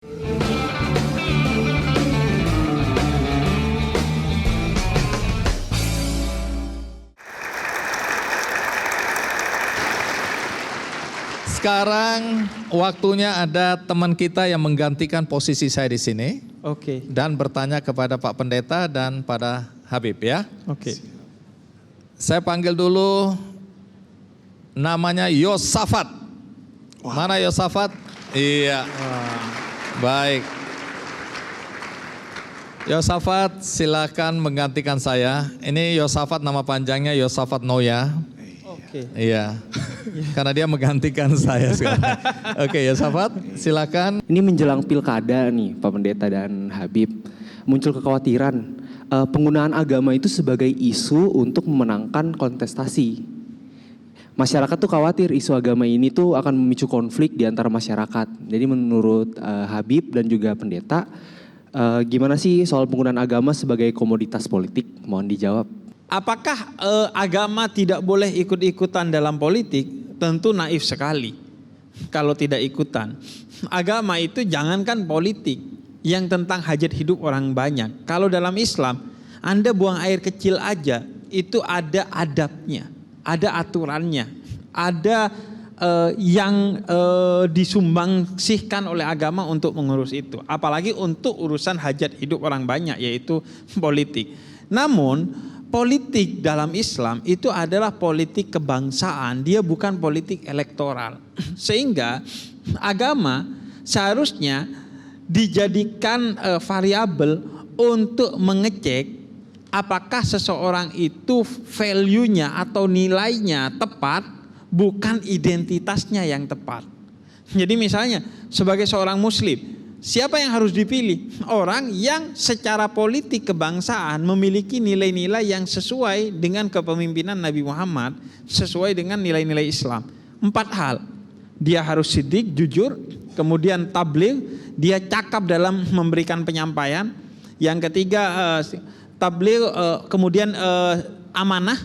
Sekarang waktunya ada teman kita yang menggantikan posisi saya di sini. Oke. Dan bertanya kepada Pak Pendeta dan pada Habib ya. Oke. Saya panggil dulu namanya Yosafat. Mana Yosafat? Iya. Baik. Yosafat silakan menggantikan saya. Ini Yosafat nama panjangnya Yosafat Noya. Oke. Iya. Karena dia menggantikan saya sekarang. Oke, Yosafat silakan. Ini menjelang pilkada nih Pak Pendeta dan Habib. Muncul kekhawatiran penggunaan agama itu sebagai isu untuk memenangkan kontestasi. Masyarakat tuh khawatir isu agama ini tuh akan memicu konflik di antara masyarakat. Jadi menurut Habib dan juga Pendeta, gimana sih soal penggunaan agama sebagai komoditas politik? Mohon dijawab. Apakah agama tidak boleh ikut-ikutan dalam politik? Tentu naif sekali kalau tidak ikutan. Agama itu jangankan politik, yang tentang hajat hidup orang banyak. Kalau dalam Islam, Anda buang air kecil aja, itu ada adabnya, ada aturannya, ada yang disumbangsihkan oleh agama untuk mengurus itu. Apalagi untuk urusan hajat hidup orang banyak, yaitu politik. Namun politik dalam Islam itu adalah politik kebangsaan, dia bukan politik elektoral. Sehingga agama seharusnya dijadikan variabel untuk mengecek apakah seseorang itu value-nya atau nilainya tepat, bukan identitasnya yang tepat. Jadi misalnya sebagai seorang muslim, siapa yang harus dipilih? Orang yang secara politik kebangsaan memiliki nilai-nilai yang sesuai dengan kepemimpinan Nabi Muhammad, sesuai dengan nilai-nilai Islam. 4 hal. Dia harus siddiq, jujur, kemudian tabligh, dia cakap dalam memberikan penyampaian. Yang ketiga tabligh, kemudian amanah.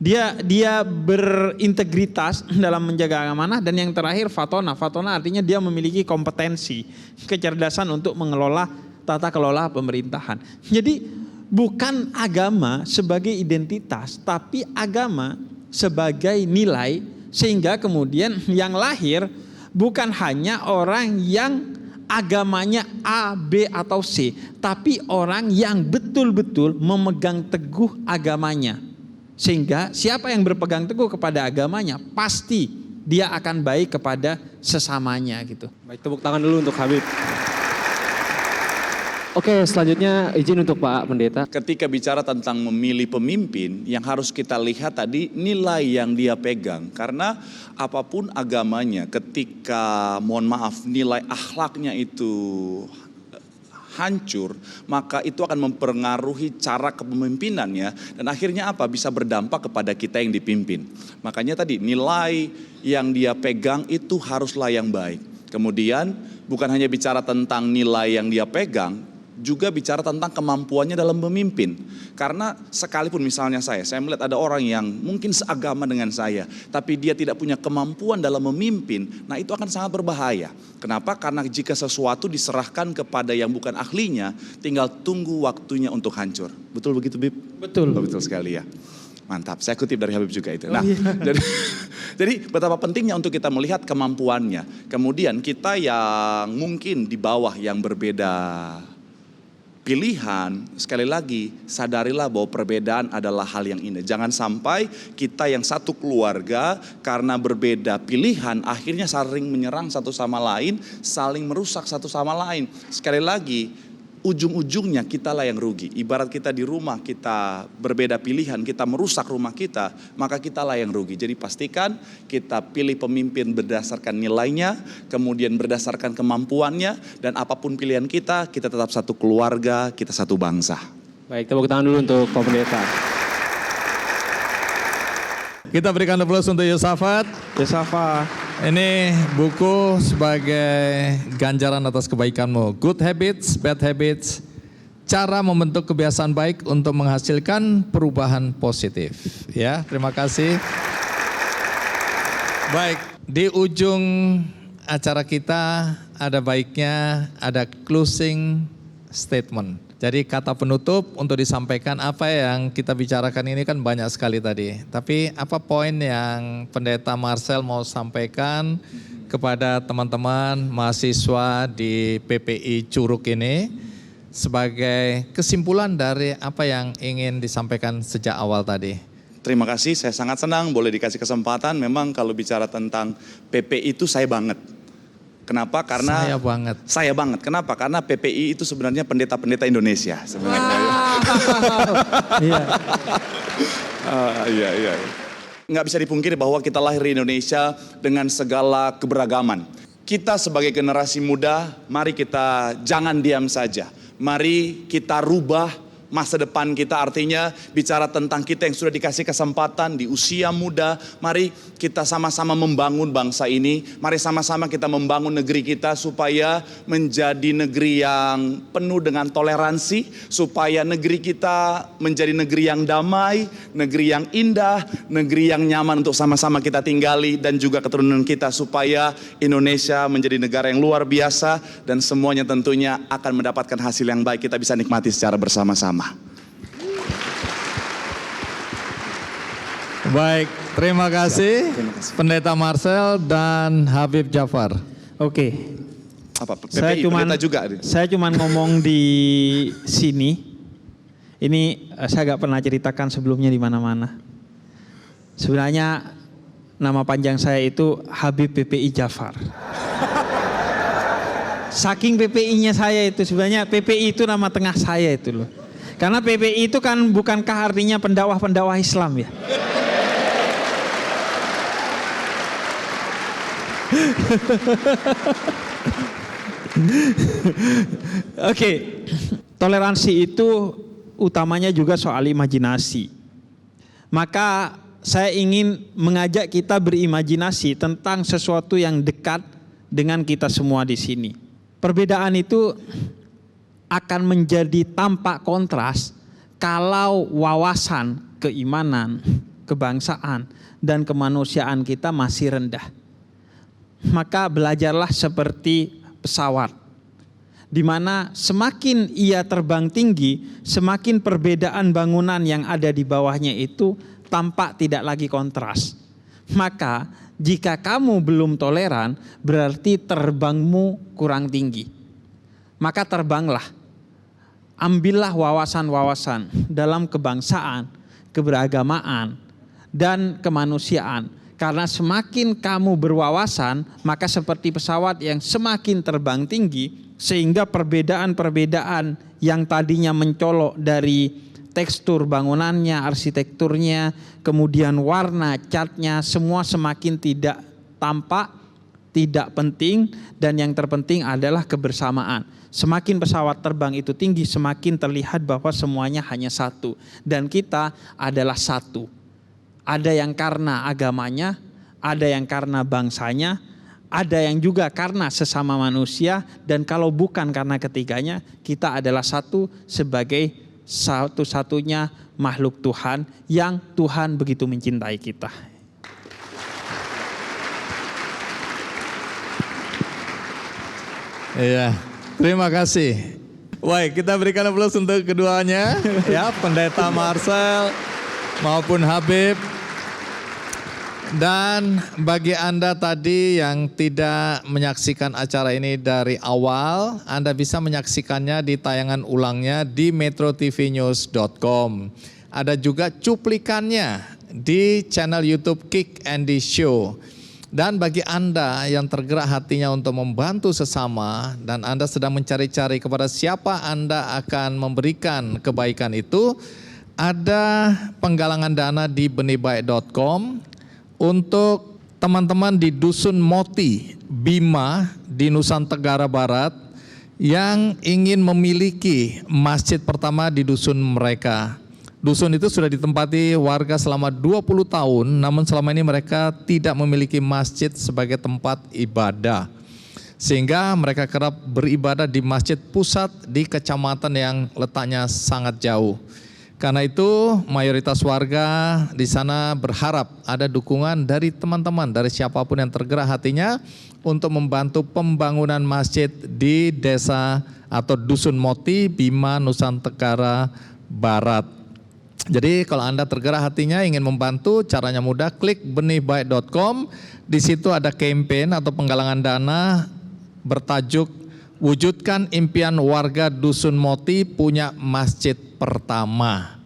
Dia berintegritas dalam menjaga amanah, dan yang terakhir fatona. Fatona artinya dia memiliki kompetensi, kecerdasan untuk mengelola tata kelola pemerintahan. Jadi bukan agama sebagai identitas, tapi agama sebagai nilai, sehingga kemudian yang lahir bukan hanya orang yang agamanya A, B atau C, tapi orang yang betul-betul memegang teguh agamanya. Sehingga siapa yang berpegang teguh kepada agamanya, pasti dia akan baik kepada sesamanya gitu. Baik, tepuk tangan dulu untuk Habib. Oke, selanjutnya izin untuk Pak Pendeta. Ketika bicara tentang memilih pemimpin, yang harus kita lihat tadi nilai yang dia pegang. Karena apapun agamanya, ketika mohon maaf nilai akhlaknya itu hancur, maka itu akan mempengaruhi cara kepemimpinannya, dan akhirnya apa? Bisa berdampak kepada kita yang dipimpin. Makanya tadi nilai yang dia pegang itu haruslah yang baik. Kemudian bukan hanya bicara tentang nilai yang dia pegang, juga bicara tentang kemampuannya dalam memimpin. Karena sekalipun misalnya saya melihat ada orang yang mungkin seagama dengan saya, tapi dia tidak punya kemampuan dalam memimpin, nah itu akan sangat berbahaya. Kenapa? Karena jika sesuatu diserahkan kepada yang bukan ahlinya, tinggal tunggu waktunya untuk hancur. Betul begitu, Bib? Betul. Betul sekali ya. Mantap, saya kutip dari Habib juga itu. Nah, jadi betapa pentingnya untuk kita melihat kemampuannya. Kemudian kita yang mungkin di bawah yang berbeda pilihan, sekali lagi sadarilah bahwa perbedaan adalah hal yang indah. Jangan sampai kita yang satu keluarga karena berbeda pilihan akhirnya saling menyerang satu sama lain, saling merusak satu sama lain. Sekali lagi ujung-ujungnya kitalah yang rugi. Ibarat kita di rumah, kita berbeda pilihan, kita merusak rumah kita, maka kitalah yang rugi. Jadi pastikan kita pilih pemimpin berdasarkan nilainya, kemudian berdasarkan kemampuannya, dan apapun pilihan kita tetap satu keluarga, kita satu bangsa. Baik, tepuk tangan dulu untuk Pak Pendeta. Kita berikan aplaus untuk Yosafat. Yosafat. Ini buku sebagai ganjaran atas kebaikanmu. Good Habits, Bad Habits. Cara membentuk kebiasaan baik untuk menghasilkan perubahan positif. Ya, terima kasih. Baik, di ujung acara kita ada baiknya ada closing statement. Jadi kata penutup untuk disampaikan apa yang kita bicarakan ini kan banyak sekali tadi. Tapi apa poin yang Pendeta Marcel mau sampaikan kepada teman-teman mahasiswa di PPI Curug ini sebagai kesimpulan dari apa yang ingin disampaikan sejak awal tadi? Terima kasih, saya sangat senang boleh dikasih kesempatan. Memang kalau bicara tentang PPI itu saya banget. Kenapa? Karena saya banget. Kenapa? Karena PPI itu sebenarnya pendeta-pendeta Indonesia sebenarnya. Iya. Nggak bisa dipungkiri bahwa kita lahir di Indonesia dengan segala keberagaman. Kita sebagai generasi muda, mari kita jangan diam saja. Mari kita rubah masa depan kita, artinya bicara tentang kita yang sudah dikasih kesempatan di usia muda. Mari kita sama-sama membangun bangsa ini. Mari sama-sama kita membangun negeri kita supaya menjadi negeri yang penuh dengan toleransi. Supaya negeri kita menjadi negeri yang damai, negeri yang indah, negeri yang nyaman untuk sama-sama kita tinggali. Dan juga keturunan kita supaya Indonesia menjadi negara yang luar biasa. Dan semuanya tentunya akan mendapatkan hasil yang baik, kita bisa nikmati secara bersama-sama. Baik, terima kasih Pendeta Marcel dan Habib Jafar. Oke. Apa? PPI, saya cuman ngomong di sini. Ini saya gak pernah ceritakan sebelumnya di mana-mana. Sebenarnya nama panjang saya itu Habib PPI Jafar. Saking PPI-nya saya itu, sebenarnya PPI itu nama tengah saya itu loh. Karena PPI itu kan bukankah artinya pendakwah-pendakwah Islam ya? Oke, toleransi itu utamanya juga soal imajinasi. Maka saya ingin mengajak kita berimajinasi tentang sesuatu yang dekat dengan kita semua di sini. Perbedaan itu akan menjadi tampak kontras kalau wawasan, keimanan, kebangsaan, dan kemanusiaan kita masih rendah. Maka belajarlah seperti pesawat, di mana semakin ia terbang tinggi, semakin perbedaan bangunan yang ada di bawahnya itu tampak tidak lagi kontras. Maka jika kamu belum toleran, berarti terbangmu kurang tinggi. Maka terbanglah. Ambillah wawasan-wawasan dalam kebangsaan, keberagamaan, dan kemanusiaan. Karena semakin kamu berwawasan, maka seperti pesawat yang semakin terbang tinggi, sehingga perbedaan-perbedaan yang tadinya mencolok dari tekstur bangunannya, arsitekturnya, kemudian warna, catnya, semua semakin tidak tampak, tidak penting, dan yang terpenting adalah kebersamaan. Semakin pesawat terbang itu tinggi, semakin terlihat bahwa semuanya hanya satu. Dan kita adalah satu. Ada yang karena agamanya, ada yang karena bangsanya, ada yang juga karena sesama manusia. Dan kalau bukan karena ketiganya, kita adalah satu sebagai satu-satunya makhluk Tuhan yang Tuhan begitu mencintai kita. Iya. Terima kasih. Baik, kita berikan aplaus untuk keduanya, ya, Pendeta Marcel maupun Habib. Dan bagi Anda tadi yang tidak menyaksikan acara ini dari awal, Anda bisa menyaksikannya di tayangan ulangnya di metrotvnews.com. Ada juga cuplikannya di channel YouTube Kick Andy Show. Dan bagi Anda yang tergerak hatinya untuk membantu sesama dan Anda sedang mencari-cari kepada siapa Anda akan memberikan kebaikan itu, ada penggalangan dana di benihbaik.com untuk teman-teman di Dusun Moti, Bima di Nusa Tenggara Barat yang ingin memiliki masjid pertama di dusun mereka. Dusun itu sudah ditempati warga selama 20 tahun, namun selama ini mereka tidak memiliki masjid sebagai tempat ibadah. Sehingga mereka kerap beribadah di masjid pusat di kecamatan yang letaknya sangat jauh. Karena itu mayoritas warga di sana berharap ada dukungan dari teman-teman, dari siapapun yang tergerak hatinya untuk membantu pembangunan masjid di desa atau Dusun Moti, Bima, Nusa Tenggara Barat. Jadi kalau Anda tergerak hatinya ingin membantu, caranya mudah, klik benihbaik.com. Di situ ada campaign atau penggalangan dana bertajuk Wujudkan Impian Warga Dusun Moti Punya Masjid Pertama.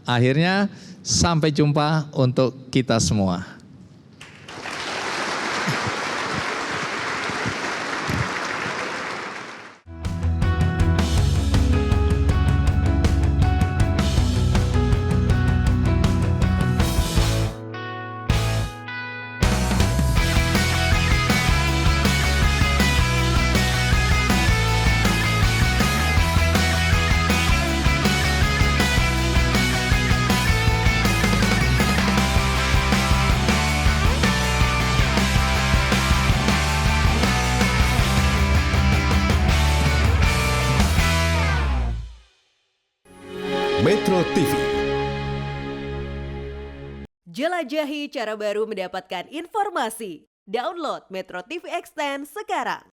Akhirnya sampai jumpa untuk kita semua. Metro TV. Jelajahi cara baru mendapatkan informasi. Download Metro TV Extend sekarang.